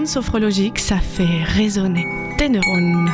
sophrologique, ça fait résonner tes neurones.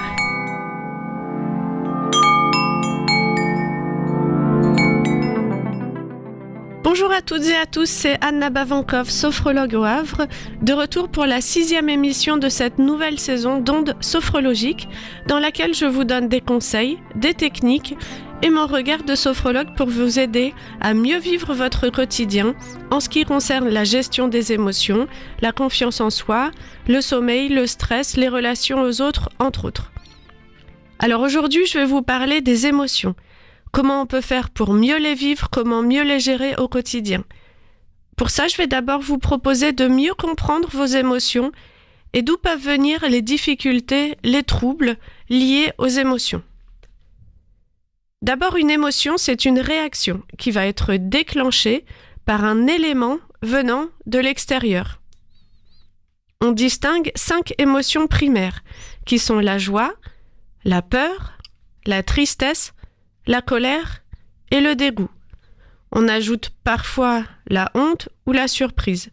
Bonjour à toutes et à tous, c'est Anna Bavankoff, sophrologue au Havre, de retour pour la 6e émission de cette nouvelle saison d'Ondes sophrologiques, dans laquelle je vous donne des conseils, des techniques et mon regard de sophrologue pour vous aider à mieux vivre votre quotidien en ce qui concerne la gestion des émotions, la confiance en soi, le sommeil, le stress, les relations aux autres, entre autres. Alors aujourd'hui, je vais vous parler des émotions. Comment on peut faire pour mieux les vivre, comment mieux les gérer au quotidien. Pour ça, je vais d'abord vous proposer de mieux comprendre vos émotions et d'où peuvent venir les difficultés, les troubles liés aux émotions. D'abord, une émotion, c'est une réaction qui va être déclenchée par un élément venant de l'extérieur. On distingue 5 émotions primaires, qui sont la joie, la peur, la tristesse, la colère et le dégoût. On ajoute parfois la honte ou la surprise.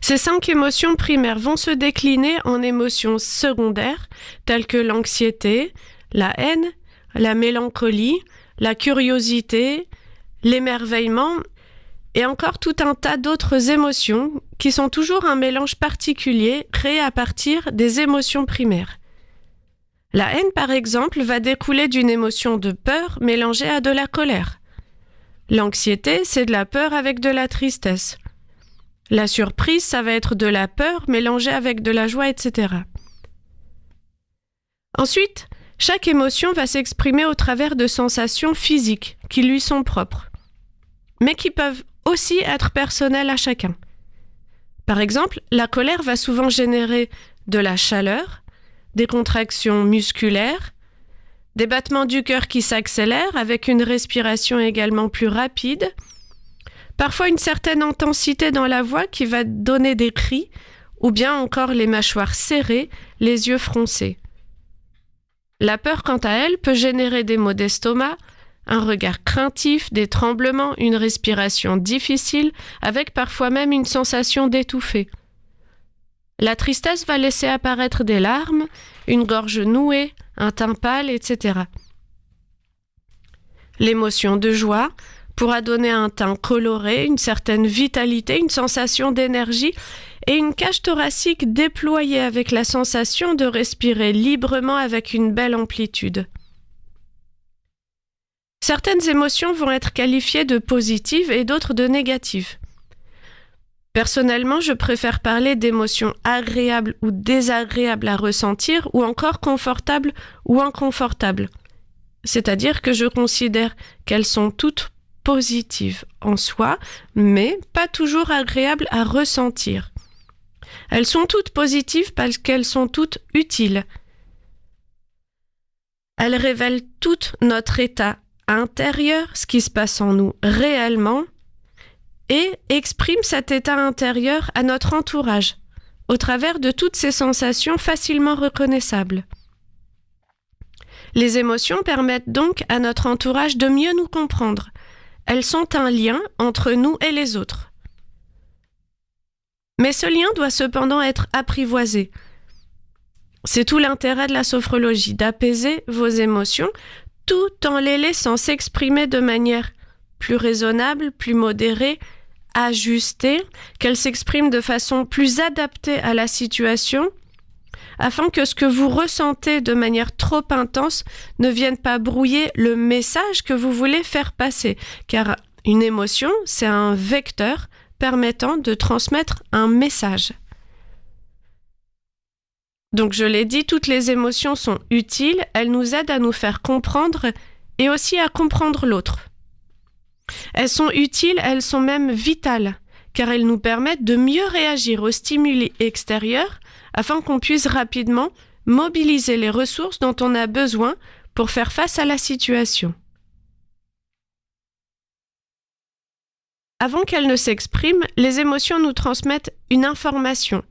Ces 5 émotions primaires vont se décliner en émotions secondaires telles que l'anxiété, la haine, la mélancolie, la curiosité, l'émerveillement et encore tout un tas d'autres émotions qui sont toujours un mélange particulier créé à partir des émotions primaires. La haine, par exemple, va découler d'une émotion de peur mélangée à de la colère. L'anxiété, c'est de la peur avec de la tristesse. La surprise, ça va être de la peur mélangée avec de la joie, etc. Ensuite, chaque émotion va s'exprimer au travers de sensations physiques qui lui sont propres, mais qui peuvent aussi être personnelles à chacun. Par exemple, la colère va souvent générer de la chaleur, des contractions musculaires, des battements du cœur qui s'accélèrent avec une respiration également plus rapide, parfois une certaine intensité dans la voix qui va donner des cris, ou bien encore les mâchoires serrées, les yeux froncés. La peur, quant à elle, peut générer des maux d'estomac, un regard craintif, des tremblements, une respiration difficile, avec parfois même une sensation d'étouffer. La tristesse va laisser apparaître des larmes, une gorge nouée, un teint pâle, etc. L'émotion de joie pourra donner un teint coloré, une certaine vitalité, une sensation d'énergie et une cage thoracique déployée avec la sensation de respirer librement avec une belle amplitude. Certaines émotions vont être qualifiées de positives et d'autres de négatives. Personnellement, je préfère parler d'émotions agréables ou désagréables à ressentir ou encore confortables ou inconfortables. C'est-à-dire que je considère qu'elles sont toutes positives en soi, mais pas toujours agréables à ressentir. Elles sont toutes positives parce qu'elles sont toutes utiles. Elles révèlent tout notre état intérieur, ce qui se passe en nous réellement, et exprime cet état intérieur à notre entourage, au travers de toutes ces sensations facilement reconnaissables. Les émotions permettent donc à notre entourage de mieux nous comprendre. Elles sont un lien entre nous et les autres. Mais ce lien doit cependant être apprivoisé. C'est tout l'intérêt de la sophrologie, d'apaiser vos émotions, tout en les laissant s'exprimer de manière plus raisonnable, plus modérée, ajustée, qu'elle s'exprime de façon plus adaptée à la situation, afin que ce que vous ressentez de manière trop intense ne vienne pas brouiller le message que vous voulez faire passer. Car une émotion, c'est un vecteur permettant de transmettre un message. Donc je l'ai dit, toutes les émotions sont utiles, elles nous aident à nous faire comprendre et aussi à comprendre l'autre. Elles sont utiles, elles sont même vitales, car elles nous permettent de mieux réagir aux stimuli extérieurs afin qu'on puisse rapidement mobiliser les ressources dont on a besoin pour faire face à la situation. Avant qu'elles ne s'expriment, les émotions nous transmettent une information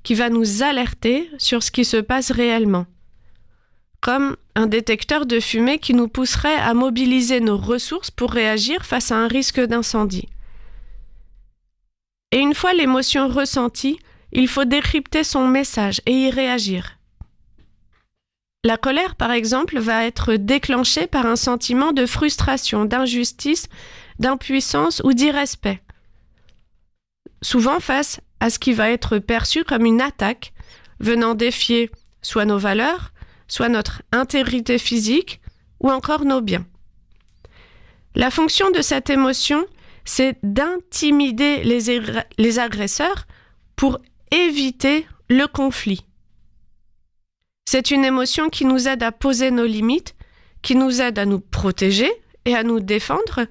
qui va nous alerter sur ce qui se passe réellement, comme un détecteur de fumée qui nous pousserait à mobiliser nos ressources pour réagir face à un risque d'incendie. Et une fois l'émotion ressentie, il faut décrypter son message et y réagir. La colère, par exemple, va être déclenchée par un sentiment de frustration, d'injustice, d'impuissance ou d'irrespect. Souvent face à ce qui va être perçu comme une attaque, venant défier soit nos valeurs, soit notre intégrité physique, ou encore nos biens. La fonction de cette émotion, c'est d'intimider les agresseurs pour éviter le conflit. C'est une émotion qui nous aide à poser nos limites, qui nous aide à nous protéger et à nous défendre,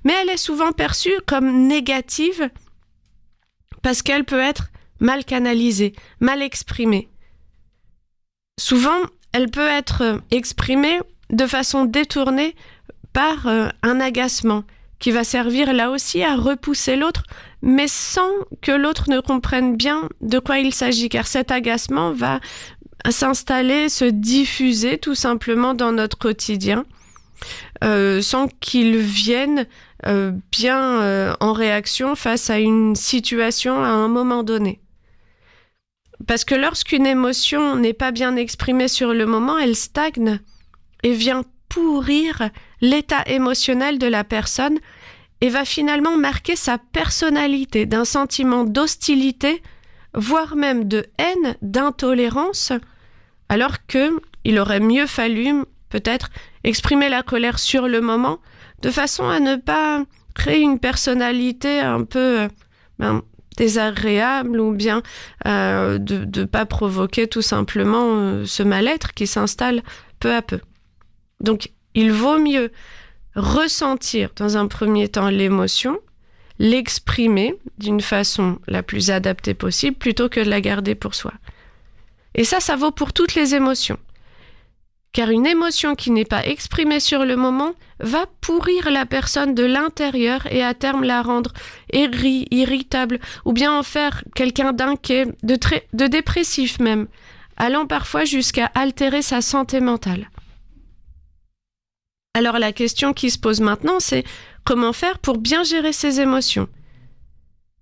mais elle est souvent perçue comme négative parce qu'elle peut être mal canalisée, mal exprimée. Souvent, elle peut être exprimée de façon détournée par un agacement qui va servir là aussi à repousser l'autre, mais sans que l'autre ne comprenne bien de quoi il s'agit, car cet agacement va s'installer, se diffuser tout simplement dans notre quotidien, sans qu'il vienne bien en réaction face à une situation à un moment donné. Parce que lorsqu'une émotion n'est pas bien exprimée sur le moment, elle stagne et vient pourrir l'état émotionnel de la personne et va finalement marquer sa personnalité d'un sentiment d'hostilité, voire même de haine, d'intolérance, alors qu'il aurait mieux fallu peut-être exprimer la colère sur le moment, de façon à ne pas créer une personnalité un peu désagréable ou bien de ne pas provoquer tout simplement ce mal-être qui s'installe peu à peu. Donc, il vaut mieux ressentir dans un premier temps l'émotion, l'exprimer d'une façon la plus adaptée possible plutôt que de la garder pour soi. Et ça vaut pour toutes les émotions. Car une émotion qui n'est pas exprimée sur le moment va pourrir la personne de l'intérieur et à terme la rendre aigrie, irritable ou bien en faire quelqu'un d'inquiet, de dépressif même, allant parfois jusqu'à altérer sa santé mentale. Alors la question qui se pose maintenant, c'est comment faire pour bien gérer ses émotions ?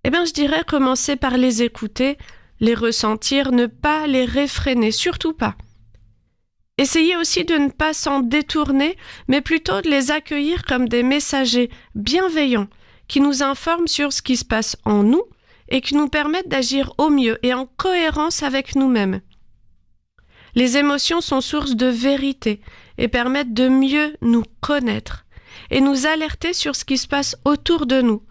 Eh bien, je dirais commencer par les écouter, les ressentir, ne pas les réfréner, surtout pas. Essayez aussi de ne pas s'en détourner, mais plutôt de les accueillir comme des messagers bienveillants qui nous informent sur ce qui se passe en nous et qui nous permettent d'agir au mieux et en cohérence avec nous-mêmes. Les émotions sont source de vérité et permettent de mieux nous connaître et nous alerter sur ce qui se passe autour de nous.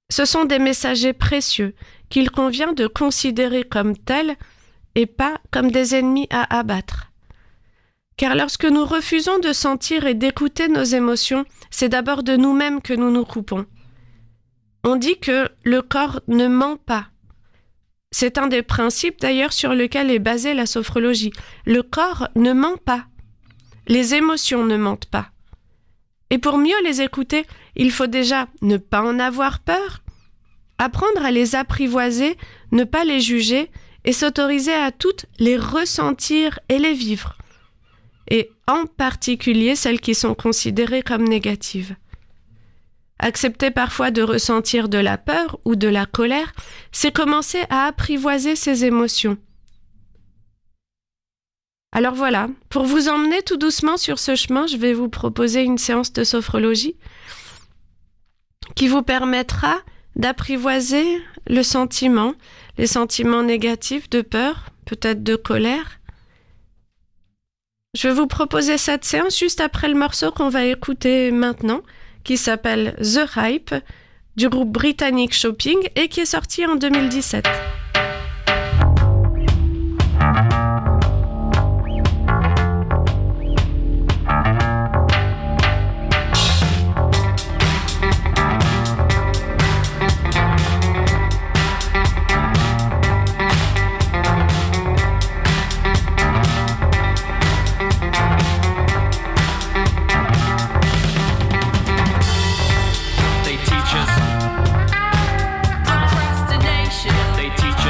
Ce sont des messagers précieux qu'il convient de considérer comme tels et pas comme des ennemis à abattre. Car lorsque nous refusons de sentir et d'écouter nos émotions, c'est d'abord de nous-mêmes que nous nous coupons. On dit que le corps ne ment pas. C'est un des principes d'ailleurs sur lequel est basée la sophrologie. Le corps ne ment pas. Les émotions ne mentent pas. Et pour mieux les écouter, il faut déjà ne pas en avoir peur, apprendre à les apprivoiser, ne pas les juger et s'autoriser à toutes les ressentir et les vivre. Et en particulier celles qui sont considérées comme négatives. Accepter parfois de ressentir de la peur ou de la colère, c'est commencer à apprivoiser ces émotions. Alors voilà, pour vous emmener tout doucement sur ce chemin, je vais vous proposer une séance de sophrologie qui vous permettra d'apprivoiser le sentiment, les sentiments négatifs de peur, peut-être de colère. Je vais vous proposer cette séance juste après le morceau qu'on va écouter maintenant, qui s'appelle The Hype, du groupe britannique Shopping et qui est sorti en 2017. They teach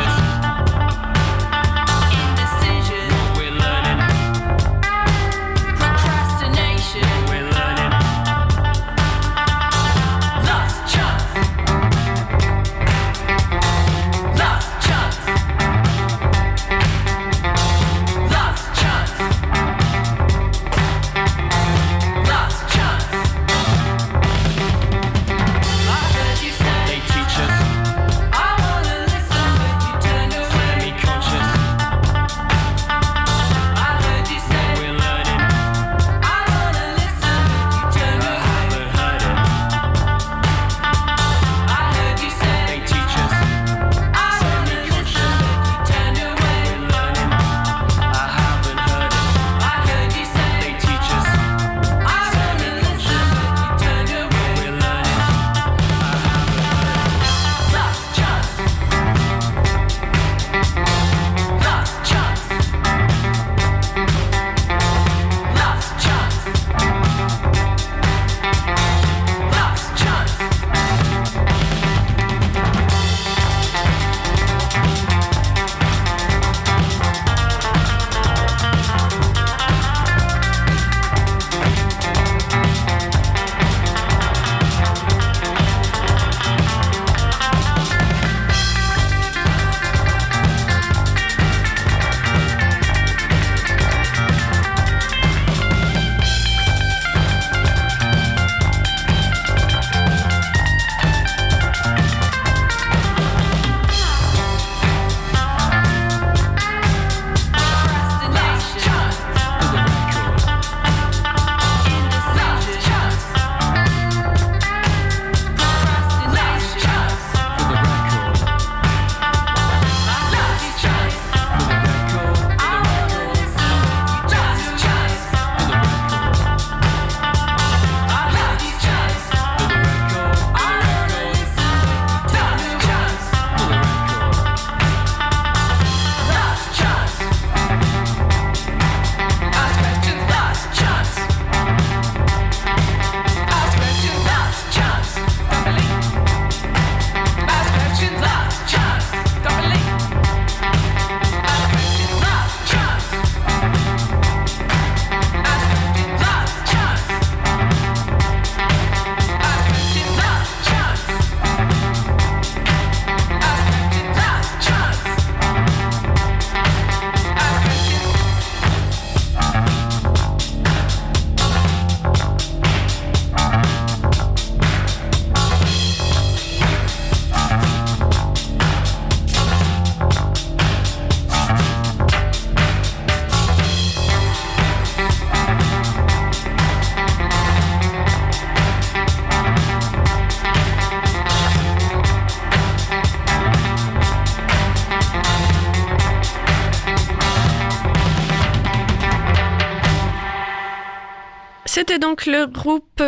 C'était donc le groupe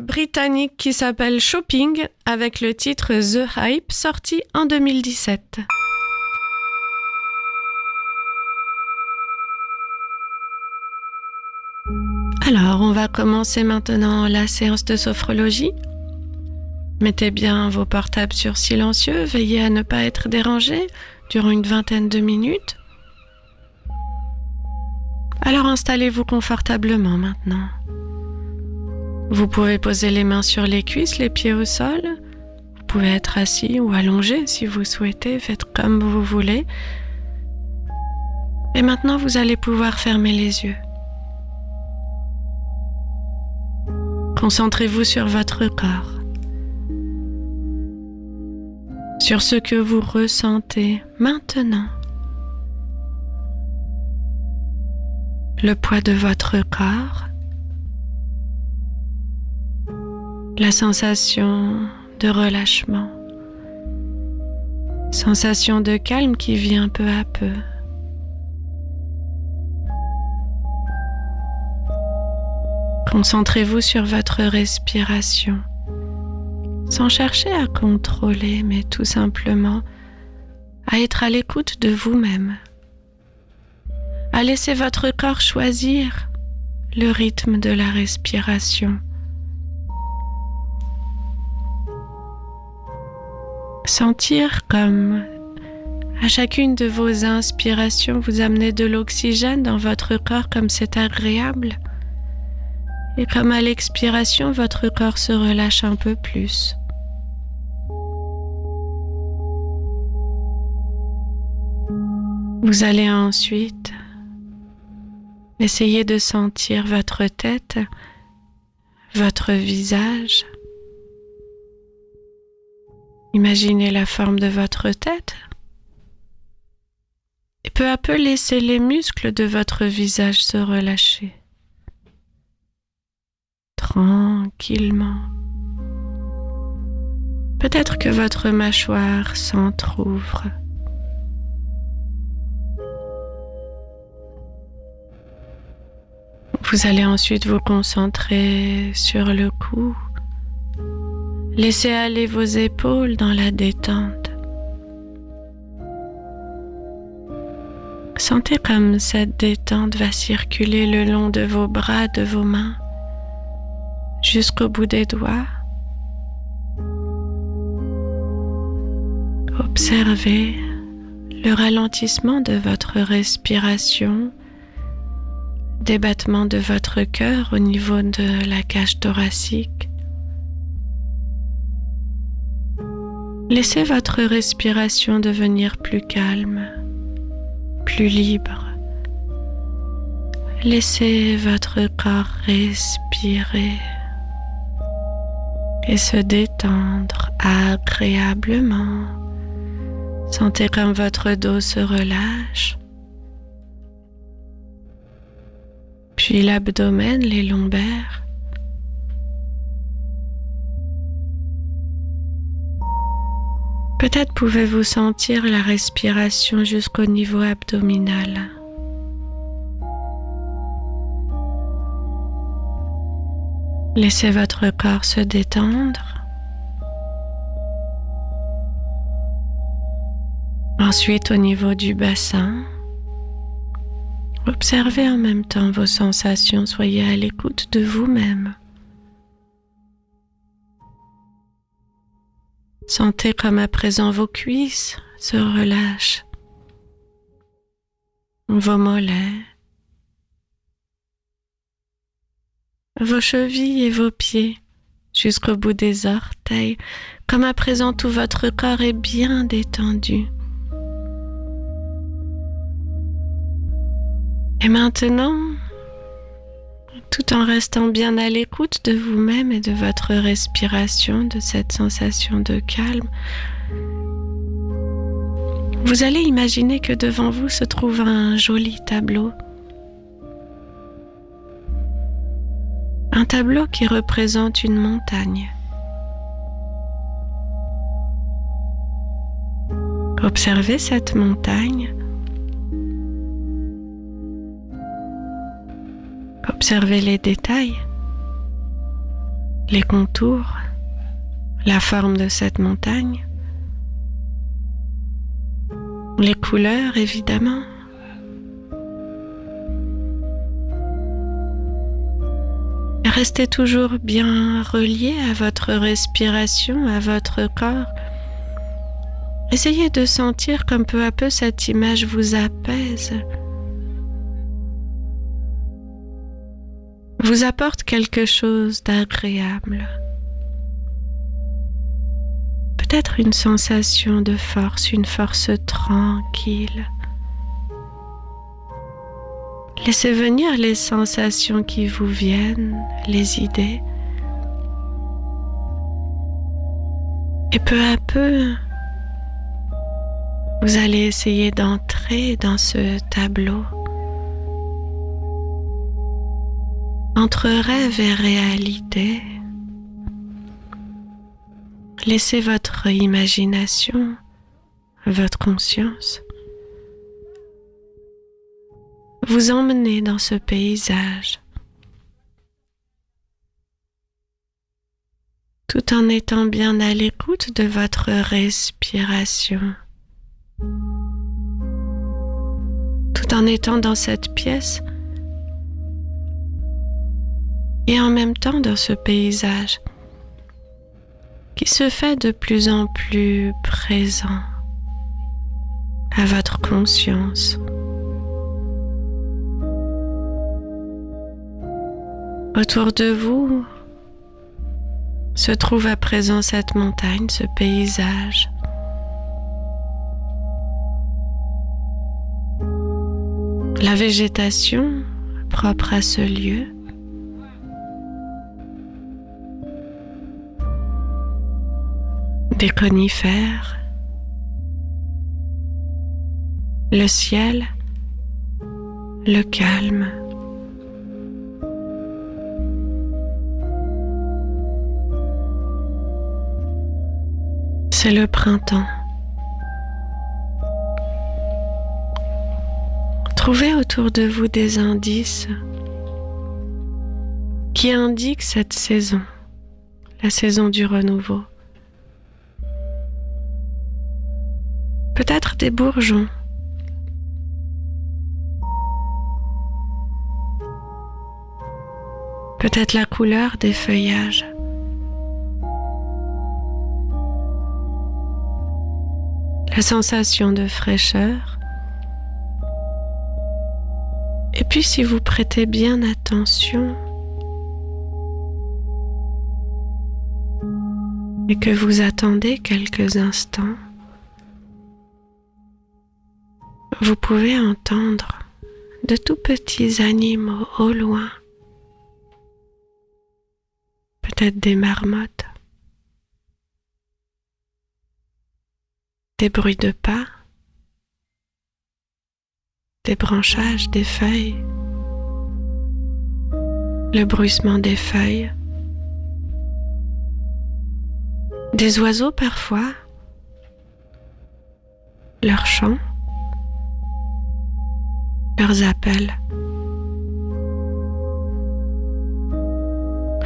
britannique qui s'appelle Shopping avec le titre The Hype, sorti en 2017. Alors, on va commencer maintenant la séance de sophrologie. Mettez bien vos portables sur silencieux, veillez à ne pas être dérangé durant une vingtaine de minutes. Alors installez-vous confortablement maintenant. Vous pouvez poser les mains sur les cuisses, les pieds au sol. Vous pouvez être assis ou allongé si vous souhaitez, faites comme vous voulez. Et maintenant, vous allez pouvoir fermer les yeux. Concentrez-vous sur votre corps, sur ce que vous ressentez maintenant. Le poids de votre corps, la sensation de relâchement, sensation de calme qui vient peu à peu. Concentrez-vous sur votre respiration, sans chercher à contrôler, mais tout simplement à être à l'écoute de vous-même, à laisser votre corps choisir le rythme de la respiration. Sentir comme à chacune de vos inspirations, vous amenez de l'oxygène dans votre corps comme c'est agréable. Et comme à l'expiration, votre corps se relâche un peu plus. Vous allez ensuite essayer de sentir votre tête, votre visage. Imaginez la forme de votre tête. Et peu à peu, laissez les muscles de votre visage se relâcher. Tranquillement. Peut-être que votre mâchoire s'entrouvre. Vous allez ensuite vous concentrer sur le cou. Laissez aller vos épaules dans la détente. Sentez comme cette détente va circuler le long de vos bras, de vos mains, jusqu'au bout des doigts. Observez le ralentissement de votre respiration, des battements de votre cœur au niveau de la cage thoracique. Laissez votre respiration devenir plus calme, plus libre. Laissez votre corps respirer et se détendre agréablement. Sentez comme votre dos se relâche, puis l'abdomen, les lombaires. Peut-être pouvez-vous sentir la respiration jusqu'au niveau abdominal. Laissez votre corps se détendre. Ensuite, au niveau du bassin, observez en même temps vos sensations, soyez à l'écoute de vous-même. Sentez comme à présent vos cuisses se relâchent, vos mollets, vos chevilles et vos pieds jusqu'au bout des orteils, comme à présent tout votre corps est bien détendu. Et maintenant, tout en restant bien à l'écoute de vous-même et de votre respiration, de cette sensation de calme, vous allez imaginer que devant vous se trouve un joli tableau. Un tableau qui représente une montagne. Observez cette montagne. Observez les détails, les contours, la forme de cette montagne, les couleurs évidemment. Restez toujours bien relié à votre respiration, à votre corps. Essayez de sentir comme peu à peu cette image vous apaise, vous apporte quelque chose d'agréable. Peut-être une sensation de force, une force tranquille. Laissez venir les sensations qui vous viennent, les idées. Et peu à peu, vous allez essayer d'entrer dans ce tableau entre rêve et réalité. Laissez votre imagination, votre conscience vous emmener dans ce paysage, tout en étant bien à l'écoute de votre respiration, tout en étant dans cette pièce et en même temps dans ce paysage qui se fait de plus en plus présent à votre conscience. Autour de vous se trouve à présent cette montagne, ce paysage. La végétation propre à ce lieu. Des conifères. Le ciel, le calme. C'est le printemps. Trouvez autour de vous des indices qui indiquent cette saison, la saison du renouveau. Peut-être des bourgeons. Peut-être la couleur des feuillages. La sensation de fraîcheur. Et puis si vous prêtez bien attention et que vous attendez quelques instants, vous pouvez entendre de tout petits animaux au loin, peut-être des marmottes, des bruits de pas, des branchages, des feuilles, le bruissement des feuilles, des oiseaux parfois, leurs chants, leurs appels.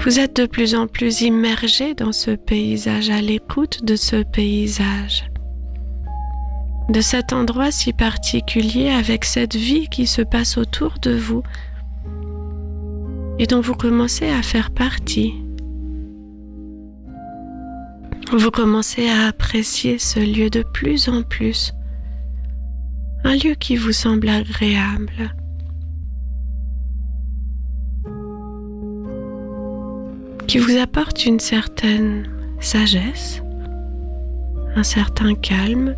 Vous êtes de plus en plus immergé dans ce paysage, à l'écoute de ce paysage, de cet endroit si particulier avec cette vie qui se passe autour de vous et dont vous commencez à faire partie. Vous commencez à apprécier ce lieu de plus en plus, un lieu qui vous semble agréable, qui vous apporte une certaine sagesse, un certain calme.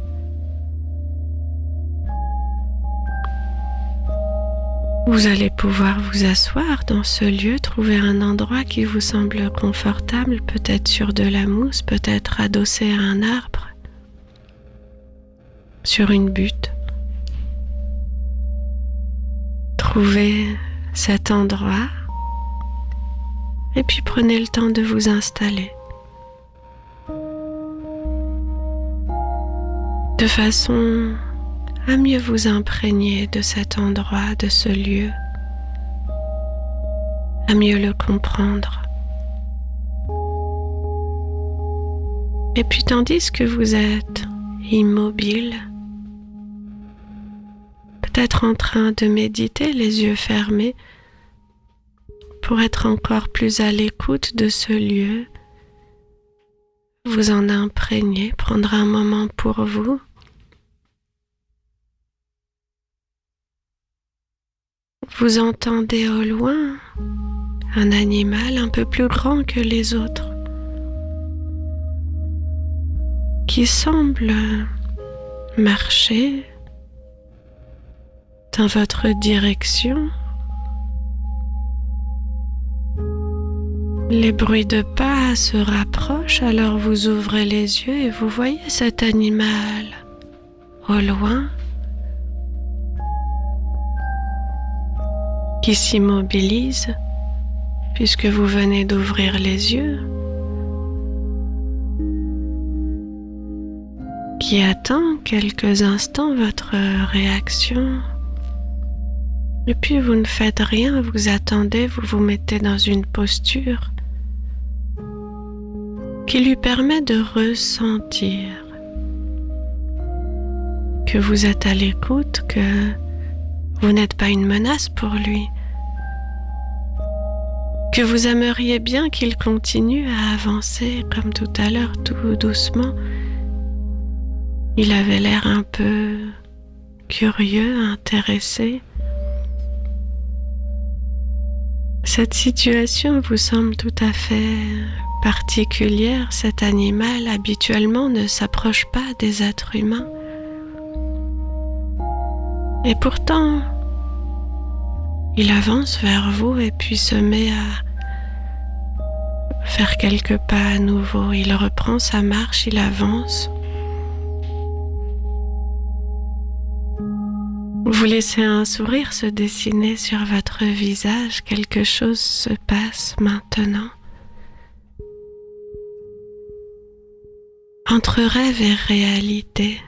Vous allez pouvoir vous asseoir dans ce lieu, trouver un endroit qui vous semble confortable, peut-être sur de la mousse, peut-être adossé à un arbre, sur une butte. Trouvez cet endroit et puis prenez le temps de vous installer de façon à mieux vous imprégner de cet endroit, de ce lieu, à mieux le comprendre. Et puis tandis que vous êtes immobile, peut-être en train de méditer les yeux fermés, pour être encore plus à l'écoute de ce lieu, vous en imprégner, prendre un moment pour vous. Vous entendez au loin un animal un peu plus grand que les autres qui semble marcher dans votre direction. Les bruits de pas se rapprochent, alors vous ouvrez les yeux et vous voyez cet animal au loin qui s'immobilise puisque vous venez d'ouvrir les yeux, qui attend quelques instants votre réaction. Et puis vous ne faites rien, vous attendez, vous vous mettez dans une posture qui lui permet de ressentir que vous êtes à l'écoute, que vous n'êtes pas une menace pour lui, que vous aimeriez bien qu'il continue à avancer comme tout à l'heure, tout doucement. Il avait l'air un peu curieux, intéressé. Cette situation vous semble tout à fait particulière. Cet animal habituellement ne s'approche pas des êtres humains. Et pourtant, il avance vers vous et puis se met à faire quelques pas à nouveau. Il reprend sa marche, il avance. Vous laissez un sourire se dessiner sur votre visage. Quelque chose se passe maintenant. Entre rêve et réalité.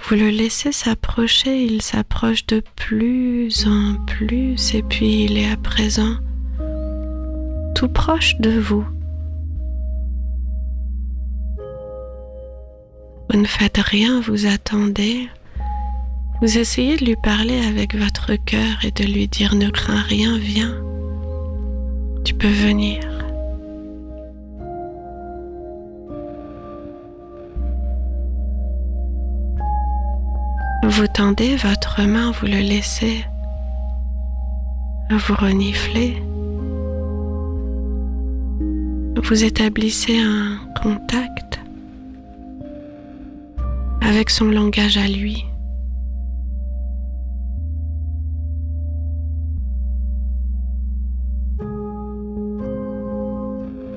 Vous le laissez s'approcher, il s'approche de plus en plus et puis il est à présent tout proche de vous. Vous ne faites rien, vous attendez. Vous essayez de lui parler avec votre cœur et de lui dire « Ne crains rien, viens, tu peux venir ». Vous tendez votre main, vous le laissez vous renifler. Vous établissez un contact avec son langage à lui.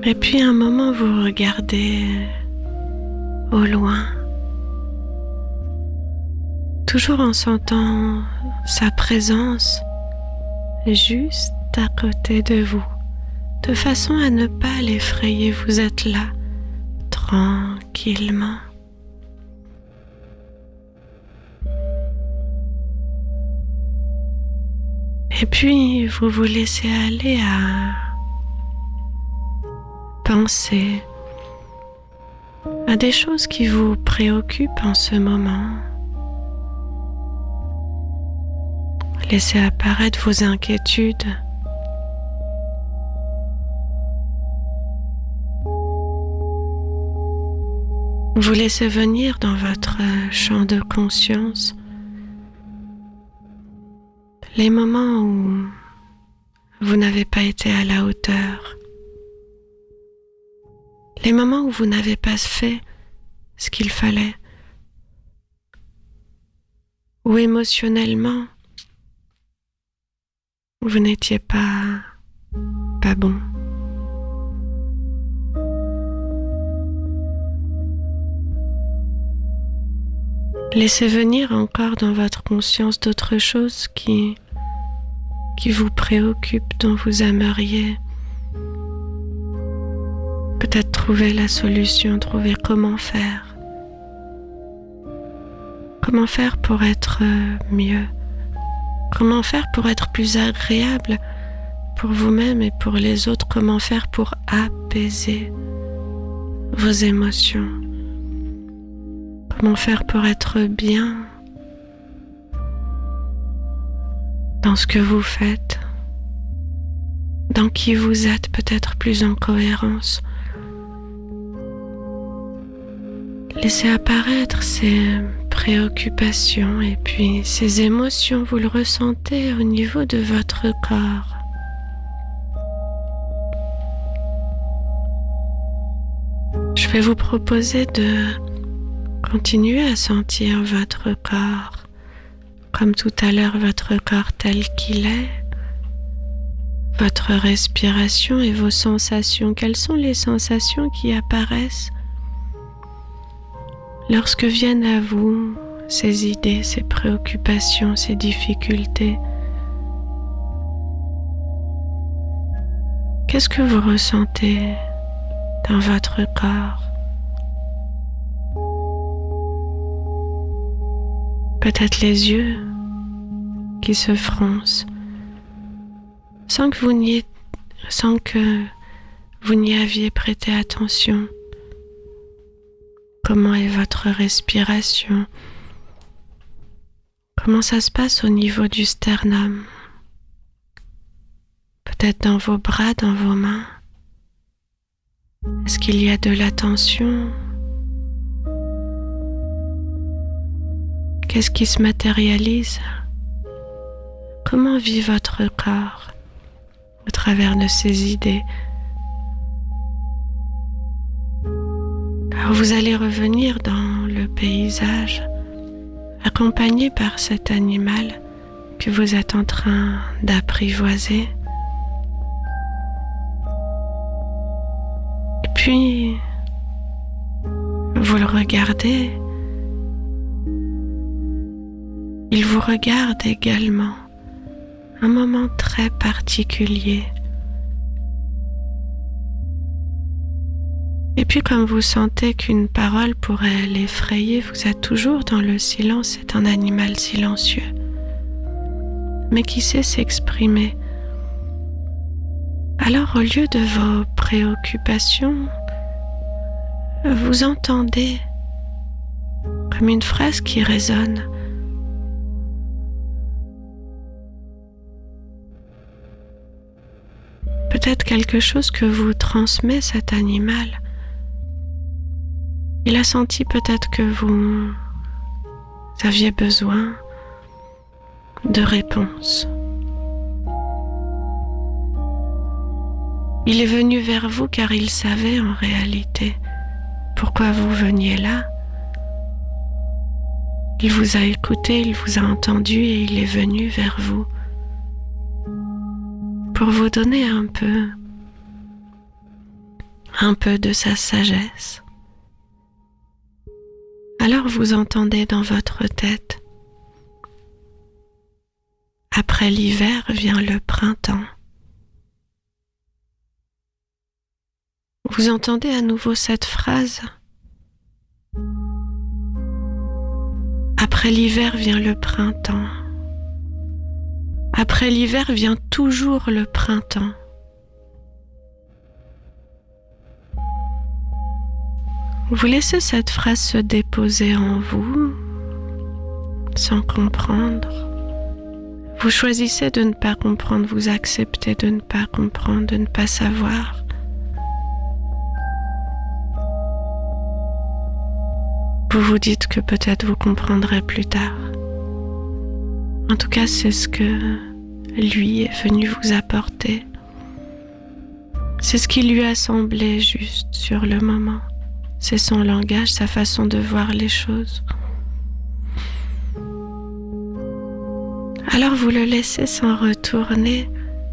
Et puis un moment, vous regardez au loin, toujours en sentant sa présence juste à côté de vous, de façon à ne pas l'effrayer. Vous êtes là, tranquillement. Et puis, vous vous laissez aller à penser à des choses qui vous préoccupent en ce moment. Laissez apparaître vos inquiétudes. Vous laissez venir dans votre champ de conscience les moments où vous n'avez pas été à la hauteur, les moments où vous n'avez pas fait ce qu'il fallait, où émotionnellement vous n'étiez pas bon. Laissez venir encore dans votre conscience d'autres choses qui vous préoccupent, dont vous aimeriez peut-être trouver la solution, trouver comment faire. Comment faire pour être mieux? Comment faire pour être plus agréable pour vous-même et pour les autres, comment faire pour apaiser vos émotions. Comment faire pour être bien dans ce que vous faites, dans qui vous êtes, peut-être plus en cohérence. Laissez apparaître ces préoccupations et puis ces émotions, vous le ressentez au niveau de votre corps. Je vais vous proposer de continuer à sentir votre corps, comme tout à l'heure, votre corps tel qu'il est, votre respiration et vos sensations. Quelles sont les sensations qui apparaissent lorsque viennent à vous ces idées, ces préoccupations, ces difficultés? Qu'est-ce que vous ressentez dans votre corps? Peut-être les yeux qui se froncent sans que vous n'y aviez prêté attention. Comment est votre respiration? Comment ça se passe au niveau du sternum? Peut-être dans vos bras, dans vos mains. Est-ce qu'il y a de la tension? Qu'est-ce qui se matérialise? Comment vit votre corps au travers de ces idées? Alors vous allez revenir dans le paysage, accompagné par cet animal que vous êtes en train d'apprivoiser. Et puis, vous le regardez. Il vous regarde également, un moment très particulier. Et puis comme vous sentez qu'une parole pourrait l'effrayer, vous êtes toujours dans le silence, c'est un animal silencieux, mais qui sait s'exprimer. Alors au lieu de vos préoccupations, vous entendez comme une phrase qui résonne. Peut-être quelque chose que vous transmet cet animal. Il a senti peut-être que vous aviez besoin de réponses. Il est venu vers vous car il savait en réalité pourquoi vous veniez là. Il vous a écouté, il vous a entendu et il est venu vers vous pour vous donner un peu de sa sagesse. Alors vous entendez dans votre tête, après l'hiver vient le printemps. Vous entendez à nouveau cette phrase. Après l'hiver vient le printemps. Après l'hiver vient toujours le printemps. Vous laissez cette phrase se déposer en vous, sans comprendre. Vous choisissez de ne pas comprendre, vous acceptez de ne pas comprendre, de ne pas savoir. Vous vous dites que peut-être vous comprendrez plus tard. En tout cas, c'est ce que lui est venu vous apporter. C'est ce qui lui a semblé juste sur le moment. C'est son langage, sa façon de voir les choses. Alors vous le laissez s'en retourner.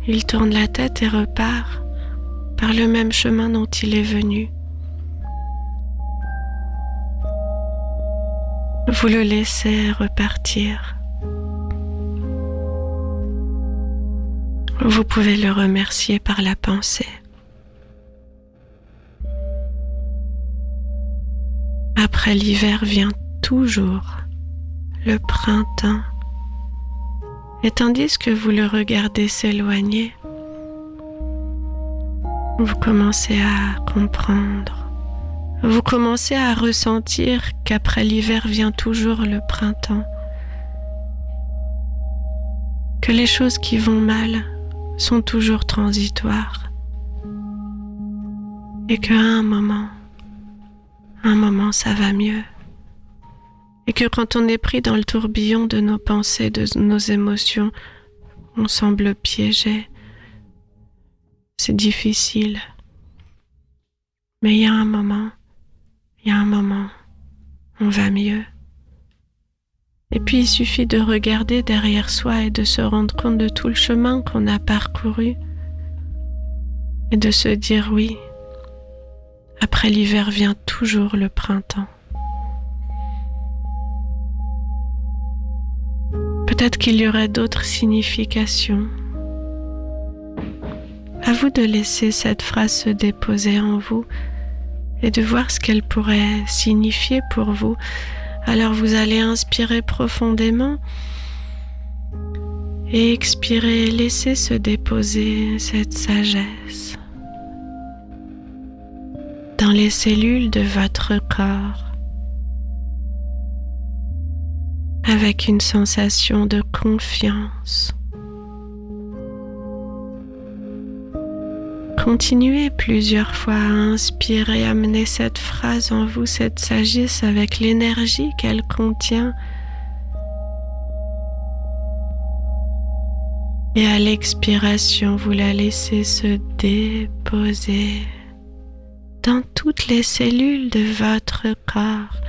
Il tourne la tête et repart par le même chemin dont il est venu. Vous le laissez repartir. Vous pouvez le remercier par la pensée. Après l'hiver vient toujours le printemps. Et tandis que vous le regardez s'éloigner, Vous commencez à comprendre. Vous commencez à ressentir qu'après l'hiver vient toujours le printemps. Que les choses qui vont mal sont toujours transitoires. Et qu'à un moment ça va mieux. Et que quand on est pris dans le tourbillon de nos pensées, de nos émotions, on semble piégé. C'est difficile. Mais il y a un moment, on va mieux. Et puis il suffit de regarder derrière soi et de se rendre compte de tout le chemin qu'on a parcouru et de se dire oui, après l'hiver vient toujours le printemps. Peut-être qu'il y aurait d'autres significations. À vous de laisser cette phrase se déposer en vous et de voir ce qu'elle pourrait signifier pour vous. Alors vous allez inspirer profondément et expirer, laisser se déposer cette sagesse dans les cellules de votre corps avec une sensation de confiance. Continuez plusieurs fois à inspirer, amener cette phrase en vous, cette sagesse avec l'énergie qu'elle contient. Et à l'expiration, vous la laissez se déposer dans toutes les cellules de votre corps.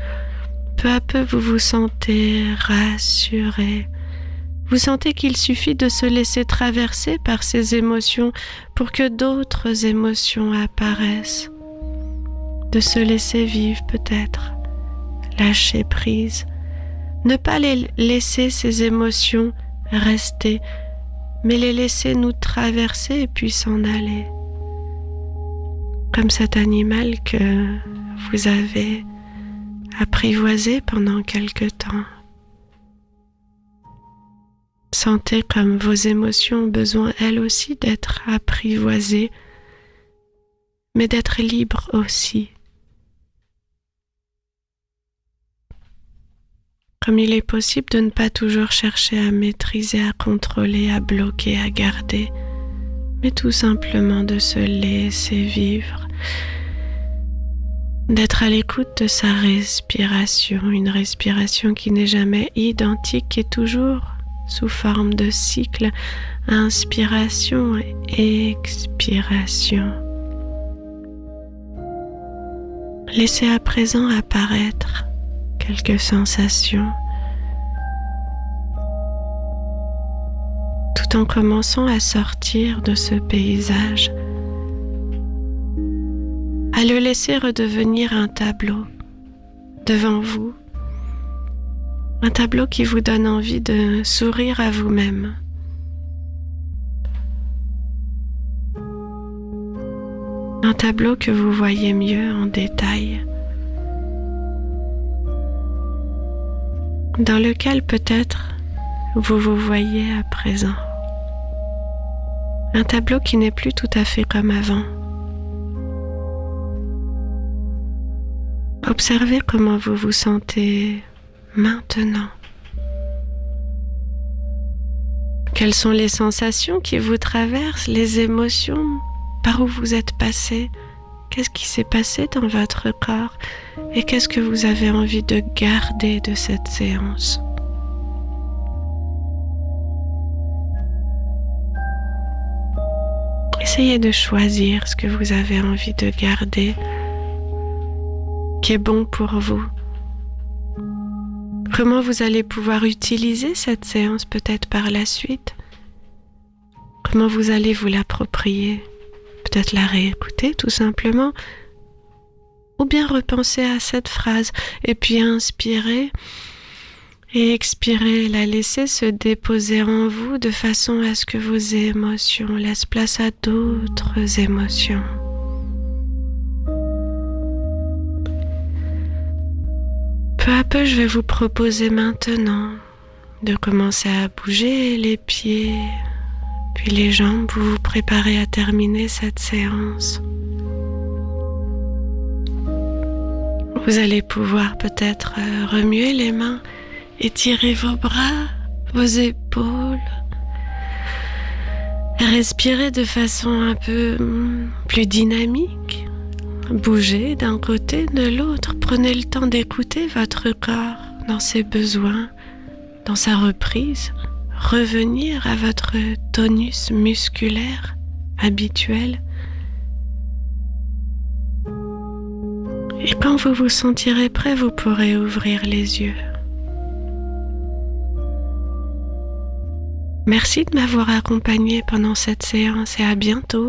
Peu à peu, vous vous sentez rassuré. Vous sentez qu'il suffit de se laisser traverser par ces émotions pour que d'autres émotions apparaissent. De se laisser vivre peut-être, lâcher prise. Ne pas les laisser ces émotions rester, mais les laisser nous traverser et puis s'en aller. Comme cet animal que vous avez apprivoisé pendant quelque temps. Sentez comme vos émotions ont besoin elles aussi d'être apprivoisées, mais d'être libres aussi. Comme il est possible de ne pas toujours chercher à maîtriser, à contrôler, à bloquer, à garder, mais tout simplement de se laisser vivre, d'être à l'écoute de sa respiration, une respiration qui n'est jamais identique, qui est toujours sous forme de cycle, inspiration et expiration. Laissez à présent apparaître quelques sensations, tout en commençant à sortir de ce paysage, à le laisser redevenir un tableau devant vous, un tableau qui vous donne envie de sourire à vous-même. Un tableau que vous voyez mieux en détail, dans lequel peut-être vous vous voyez à présent. Un tableau qui n'est plus tout à fait comme avant. Observez comment vous vous sentez maintenant. Quelles sont les sensations qui vous traversent, les émotions, par où vous êtes passé? Qu'est-ce qui s'est passé dans votre corps et qu'est-ce que vous avez envie de garder de cette séance? Essayez de choisir ce que vous avez envie de garder, qui est bon pour vous. Comment vous allez pouvoir utiliser cette séance peut-être par la suite? Comment vous allez vous l'approprier? Peut-être la réécouter tout simplement, ou bien repenser à cette phrase et puis inspirer et expirer, la laisser se déposer en vous de façon à ce que vos émotions laissent place à d'autres émotions. Peu à peu, je vais vous proposer maintenant de commencer à bouger les pieds, Puis les jambes, vous vous préparez à terminer cette séance. Vous allez pouvoir peut-être remuer les mains, étirer vos bras, vos épaules. Respirez de façon un peu plus dynamique. Bougez d'un côté, de l'autre. Prenez le temps d'écouter votre corps dans ses besoins, dans sa reprise. Revenir à votre tonus musculaire habituel. Et quand vous vous sentirez prêt, vous pourrez ouvrir les yeux. Merci de m'avoir accompagné pendant cette séance et à bientôt.